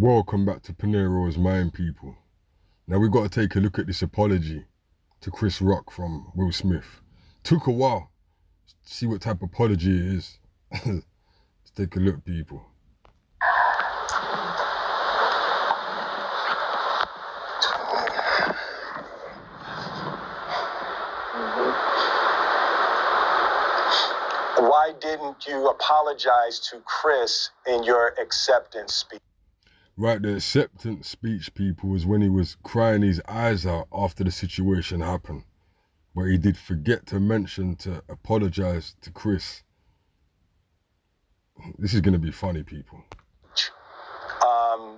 Welcome back to Peniros, Mind People. Now we've got to take a look at this apology to Chris Rock from Will Smith. Took a while to see what type of apology it is. Let's take a look, people. Why didn't you apologize to Chris in your acceptance speech? Right, the acceptance speech, people, was when he was crying his eyes out after the situation happened. But he did forget to mention to apologize to Chris. This is going to be funny, people. I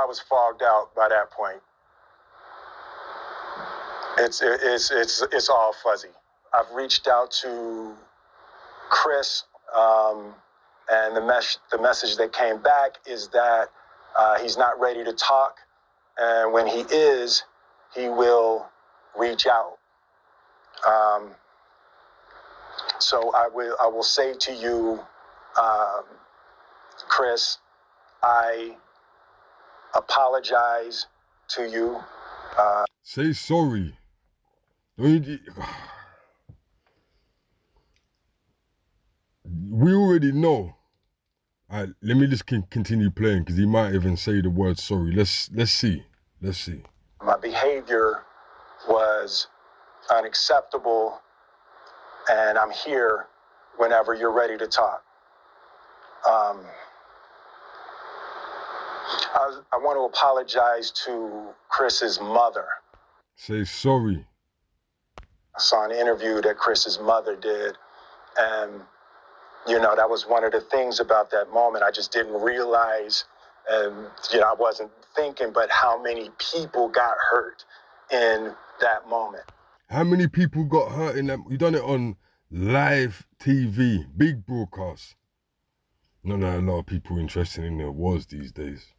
was fogged out by that point. It's all fuzzy. I've reached out to Chris, and the message that came back is that he's not ready to talk, and when he is, he will reach out. So I will say to you, Chris, I apologize to you. Say sorry. We already know. Let me just continue playing because he might even say the word sorry. Let's see. My behavior was unacceptable, and I'm here whenever you're ready to talk. I want to apologize to Chris's mother. Say sorry. I saw an interview that Chris's mother did, and that was one of the things about that moment. I just didn't realize, and I wasn't thinking, but how many people got hurt in that moment. How many people got hurt in that? You done it on live TV, big broadcast. Not that a lot of people interested in the wars these days.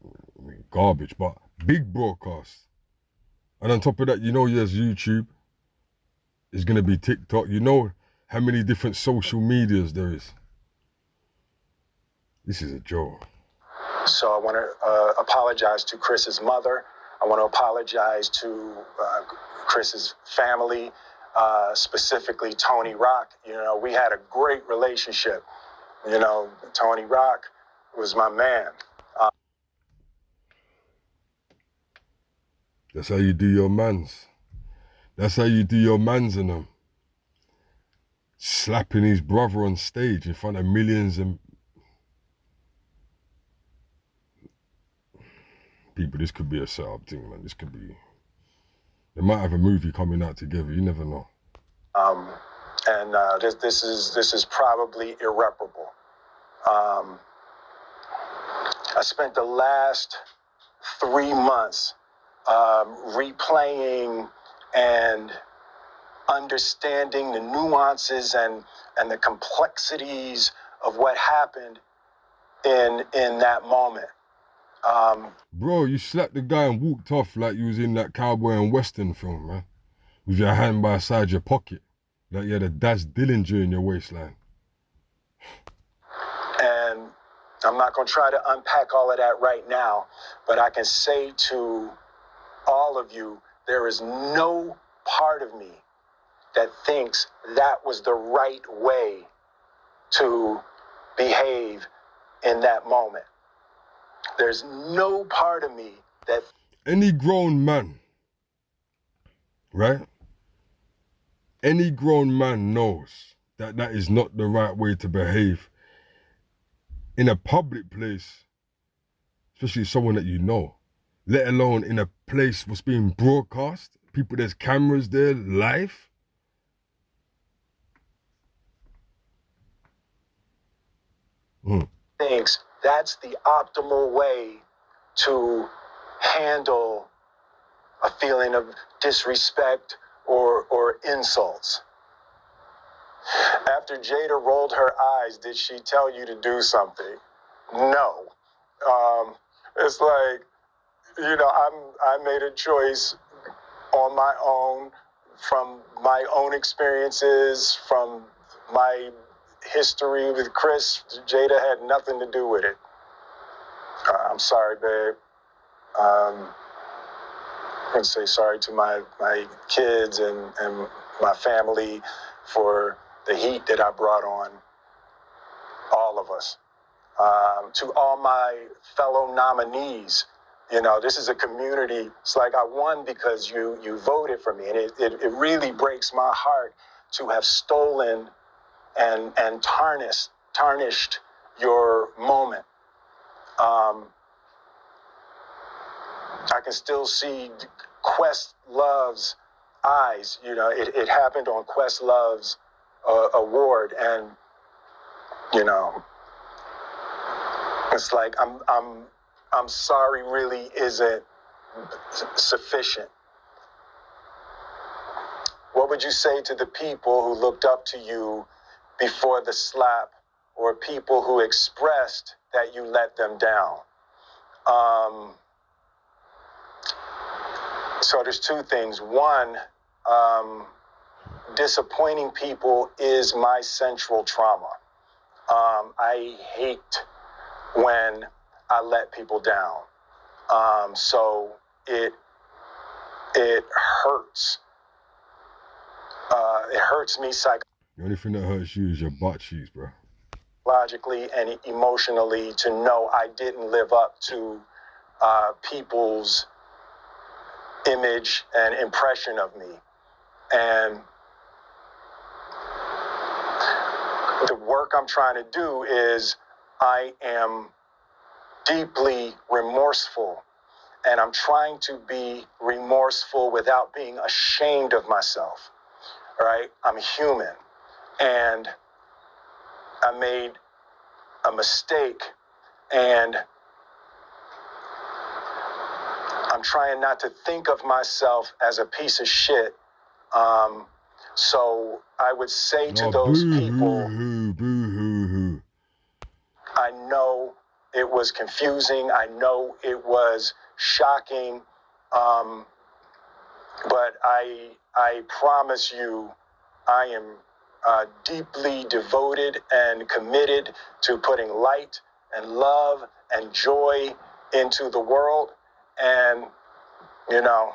I mean, garbage, but big broadcast. And on top of that, there's YouTube. There's going to be TikTok. You know how many different social medias there is. This is a joke. So I want to apologize to Chris's mother. I want to apologize to Chris's family, specifically Tony Rock. We had a great relationship. Tony Rock was my man. That's how you do your mans. That's how you do your mans in them. Slapping his brother on stage in front of millions and people. This could be a setup thing, man. This could be. They might have a movie coming out together. You never know. This is probably irreparable. I spent the last 3 months replaying and understanding the nuances and the complexities of what happened in that moment. Bro, you slapped the guy and walked off like you was in that cowboy and western film, man. With your hand by side your pocket. Like you had a Dash Dillinger in your waistline. And I'm not going to try to unpack all of that right now, but I can say to all of you, there is no part of me that thinks that was the right way to behave in that moment. There's no part of me that... Any grown man, right? Any grown man knows that that is not the right way to behave in a public place, especially someone that you know, let alone in a place what's being broadcast. People, there's cameras there, live. Thinks that's the optimal way to handle a feeling of disrespect or insults. After Jada rolled her eyes, did she tell you to do something? No. It's like, I made a choice on my own, from my own experiences, from my history with Chris. Jada had nothing to do with it. I'm sorry, babe. I'm going to say sorry to my kids and my family for the heat that I brought on all of us. To all my fellow nominees, you know, this is a community. It's like I won because you voted for me. And it really breaks my heart to have stolen and tarnished your moment. I can still see Questlove's eyes. You know, it happened on Questlove's award, and you know, it's like I'm sorry really isn't sufficient. What would you say to the people who looked up to you before the slap, or people who expressed that you let them down? So there's two things. One, disappointing people is my central trauma. I hate when I let people down. So it hurts. It hurts me The only thing that hurts you is your butt cheeks, bro. psychologically and emotionally to know I didn't live up to people's image and impression of me. And the work I'm trying to do is I am deeply remorseful, and I'm trying to be remorseful without being ashamed of myself, right? I'm human, and I made a mistake, and I'm trying not to think of myself as a piece of shit. So I would say to those people, boo-hoo-hoo. I know it was confusing. I know it was shocking. But I promise you, I am deeply devoted and committed to putting light and love and joy into the world. And, you know,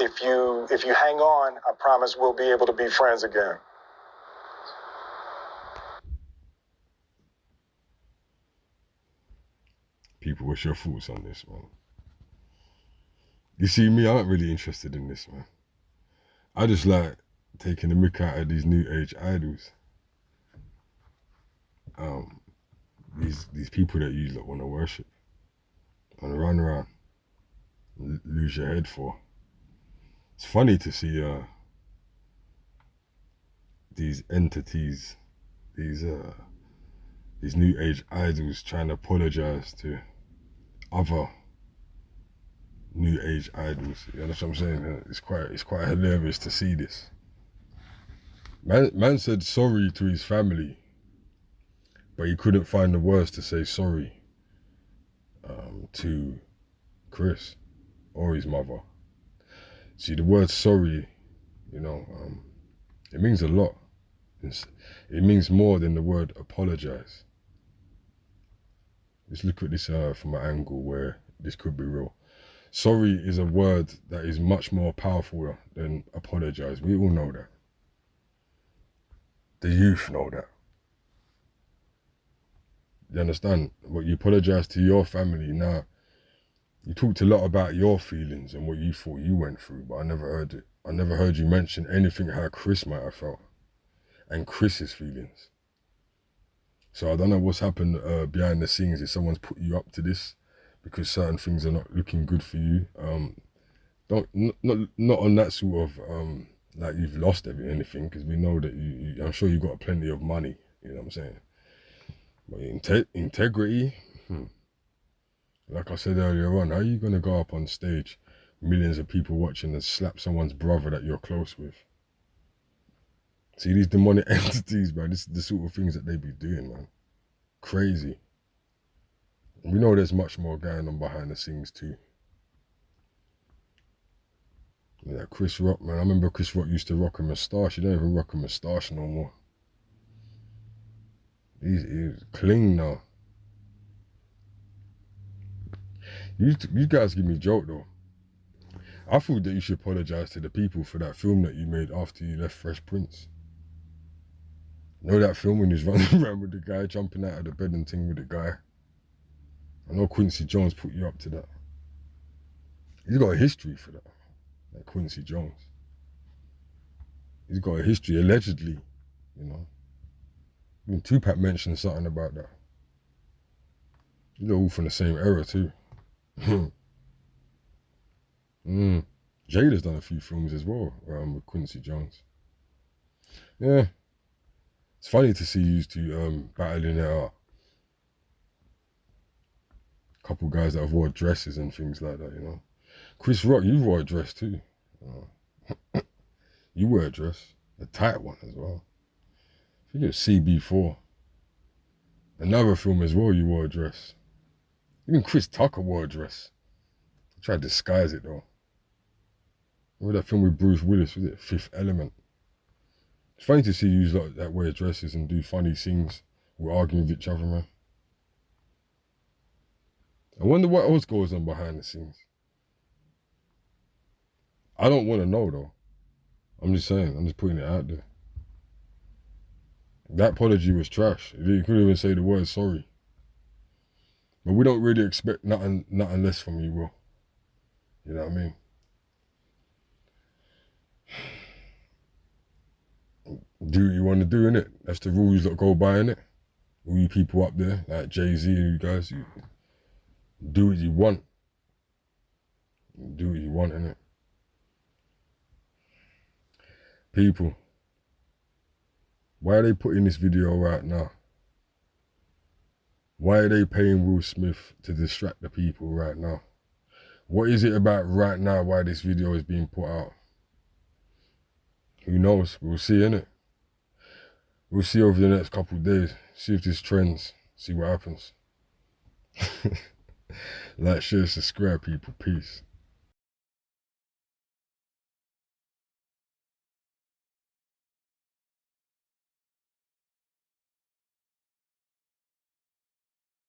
if you hang on, I promise we'll be able to be friends again. People, what's your thoughts on this, man? You see me, I'm not really interested in this, man. I just like taking the mick out of these new age idols. These people that you want to worship and run around, lose your head for. It's funny to see these entities, these new age idols trying to apologize to other new age idols. You know what I'm saying? It's quite hilarious to see this. Man said sorry to his family, but he couldn't find the words to say sorry to Chris or his mother. See, the word sorry, you know, it means a lot. It means more than the word apologize. Let's look at this from an angle where this could be real. Sorry is a word that is much more powerful than apologize. We all know that. The youth know that. You understand? But you apologize to your family. Now, you talked a lot about your feelings and what you thought you went through, but I never heard it. I never heard you mention anything how Chris might have felt and Chris's feelings. So I don't know what's happened behind the scenes. If someone's put you up to this because certain things are not looking good for you, not on that sort of like you've lost anything, because we know that I'm sure you got plenty of money. You know what I'm saying? But integrity. Like I said earlier on, how are you gonna go up on stage, millions of people watching, and slap someone's brother that you're close with? See, these demonic entities, man, this is the sort of things that they be doing, man. Crazy. And we know there's much more going on behind the scenes too. Yeah, Chris Rock, man. I remember Chris Rock used to rock a moustache. He don't even rock a moustache no more. He's clean now. You guys give me joke though. I thought that you should apologise to the people for that film that you made after you left Fresh Prince. You know that film when he was running around with the guy, jumping out of the bed and thing with the guy? I know Quincy Jones put you up to that. He's got a history for that, like Quincy Jones. He's got a history, allegedly, you know. Even Tupac mentioned something about that. They're all from the same era too. Jada's done a few films as well with Quincy Jones. Yeah. It's funny to see you two battling it out. A couple guys that have wore dresses and things like that, you know. Chris Rock, you wore a dress too. You wear a dress, a tight one as well. I think it was CB4. Another film as well, you wore a dress. Even Chris Tucker wore a dress. He tried to disguise it though. Remember that film with Bruce Willis, was it Fifth Element? It's funny to see you like that wear dresses and do funny scenes or arguing with each other, man. I wonder what else goes on behind the scenes. I don't want to know though. I'm just saying, I'm just putting it out there. That apology was trash. You couldn't even say the word sorry. But we don't really expect nothing less from you, bro. You know what I mean? Do what you want to do, innit? That's the rules that go by, innit? All you people up there, like Jay-Z and you guys, you do what you want. Do what you want, innit? People, why are they putting this video right now? Why are they paying Will Smith to distract the people right now? What is it about right now why this video is being put out? Who knows? We'll see, innit? We'll see over the next couple of days. See if this trends. See what happens. Like, share, subscribe, people. Peace.